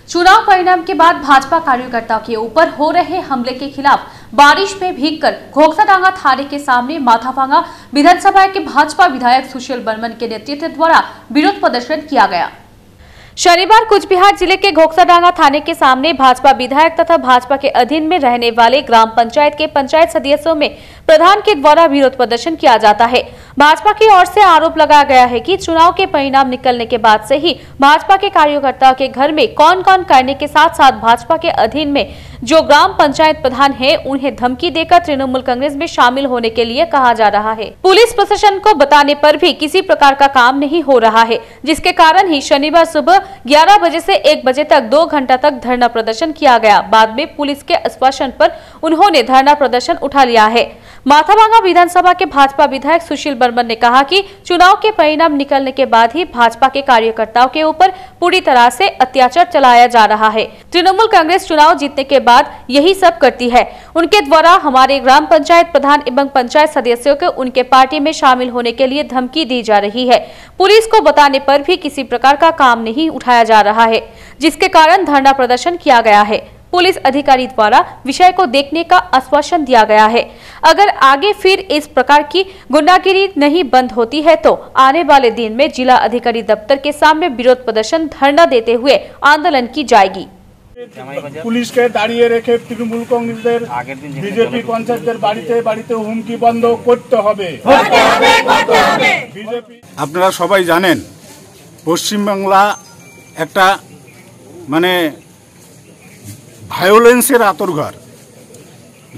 चुनाव परिणाम के बाद भाजपा कार्यकर्ताओं के ऊपर हो रहे हमले के खिलाफ बारिश में भीगकर घोकसाडांगा थाने के सामने माथाभांगा विधानसभा के भाजपा विधायक सुशील बर्मन के नेतृत्व द्वारा विरोध प्रदर्शन किया गया। शनिवार कूचबिहार जिले के घोकसाडांगा थाने के सामने भाजपा विधायक तथा भाजपा के अधीन में रहने वाले ग्राम पंचायत के पंचायत सदस्यों में प्रधान के द्वारा विरोध प्रदर्शन किया जाता है। भाजपा की ओर से आरोप लगाया गया है कि चुनाव के परिणाम निकलने के बाद से ही भाजपा के कार्यकर्ताओं के घर में कौन कौन करने के साथ साथ भाजपा के अधीन में जो ग्राम पंचायत प्रधान है उन्हें धमकी देकर तृणमूल कांग्रेस में शामिल होने के लिए कहा जा रहा है। पुलिस प्रशासन को बताने पर भी किसी प्रकार का काम नहीं हो रहा है, जिसके कारण ही शनिवार सुबह 11 बजे से 1 बजे तक 2 घंटा तक धरना प्रदर्शन किया गया। बाद में पुलिस के आश्वासन पर उन्होंने धरना प्रदर्शन उठा लिया है। माथाभांगा विधानसभा के भाजपा विधायक सुशील बर्मन ने कहा कि चुनाव के परिणाम निकलने के बाद ही भाजपा के कार्यकर्ताओं के ऊपर पूरी तरह से अत्याचार चलाया जा रहा है। तृणमूल कांग्रेस चुनाव जीतने के बाद यही सब करती है। उनके द्वारा हमारे ग्राम पंचायत प्रधान एवं पंचायत सदस्यों को उनके पार्टी में शामिल होने के लिए धमकी दी जा रही है। पुलिस को बताने पर भी किसी प्रकार का काम नहीं उठाया जा रहा है, जिसके कारण धरना प्रदर्शन किया गया है। पुलिस अधिकारी द्वारा विषय को देखने का आश्वासन दिया गया है। अगर आगे फिर इस प्रकार की गुंडागिरी नहीं बंद होती है तो आने वाले दिन में जिला अधिकारी दफ्तर के सामने विरोध प्रदर्शन धरना देते हुए आंदोलन की जाएगी। पुलिस के दाड़िये रेखे तृणमूल कांग्रेस बीजेपी पंचायतेर बाड़ीते बाड़ीते हुमकी बंद करते होबे। আপনারা সবাই জানেন পশ্চিমবাংলা একটা মানে ভায়োলেন্সের আতরঘর।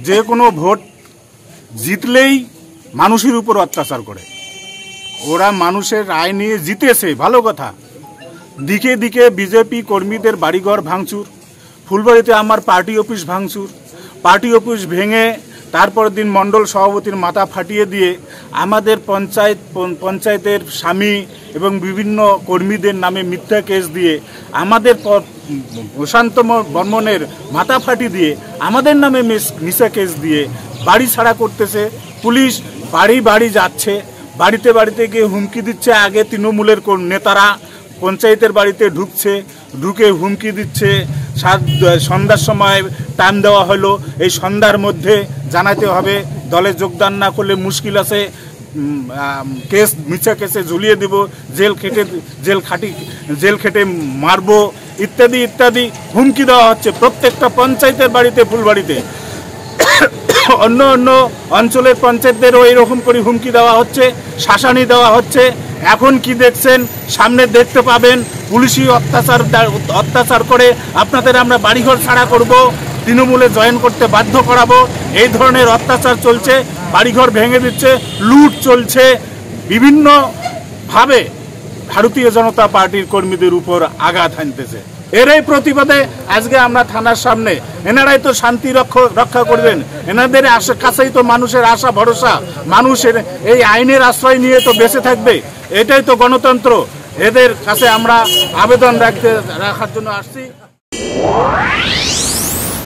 যে কোনো ভোট জিতলেই মানুষের উপর অত্যাচার করে। ওরা মানুষের রায় নিয়ে জিতেছে, ভালো কথা। দিকে দিকে বিজেপি কর্মীদের বাড়িঘর ভাঙচুর, ফুলবাড়িতে আমার পার্টি অফিস ভাঙচুর, পার্টি অফিস ভেঙে তারপর দিন মণ্ডল সভাপতির মাথা ফাটিয়ে দিয়ে আমাদের পঞ্চায়েতের স্বামী এবং বিভিন্ন কর্মীদের নামে মিথ্যা কেস দিয়ে আমাদের প্রশান্ত বর্মনের মাথা ফাটি দিয়ে আমাদের নামে মিথ্যা কেস দিয়ে বাড়ি ছাড়া করতেছে। পুলিশ বাড়ি বাড়ি যাচ্ছে, বাড়িতে বাড়িতে গিয়ে হুমকি দিচ্ছে। আগে তৃণমূলের নেতারা পঞ্চায়েতের বাড়িতে ঢুকে হুমকি দিচ্ছে। সন্ধ্যার সময় টাইম দেওয়া হলো, এই সন্ধ্যার মধ্যে জানাতে হবে, দলে যোগদান না করলে মুশকিল আছে, কেস মিথ্যা কেসে ঝুলিয়ে দিব, জেল খেটে মারবো ইত্যাদি ইত্যাদি হুমকি দেওয়া হচ্ছে প্রত্যেকটা পঞ্চায়েতের বাড়িতে, ফুলবাড়িতে। অন্য অন্য অঞ্চলের পঞ্চায়েতদেরও এরকম করে হুমকি দেওয়া হচ্ছে, শাসানি দেওয়া হচ্ছে। এখন কি দেখছেন, সামনে দেখতে পাবেন পুলিশি অত্যাচার করে আপনাদের আমরা বাড়িঘর ছাড়া করব, তৃণমূলে জয়েন করতে বাধ্য করাবো, এই ধরনের অত্যাচার চলছে। বাড়িঘর ভেঙে দিচ্ছে, লুট চলছে, বিভিন্নভাবে ভারতীয় জনতা পার্টির কর্মীদের উপর আঘাত হানতেছে। এরই প্রতিবাদে আজকে আমরা থানার সামনে, এনারাই তো শান্তি রক্ষা করবেন, এনাদের কাছেই তো মানুষের আশা ভরসা, মানুষের এই আইনের আশ্রয় নিয়ে তো বেঁচে থাকবে, এটাই তো গণতন্ত্র। এদের কাছে আমরা আবেদন রাখার জন্য আসছি।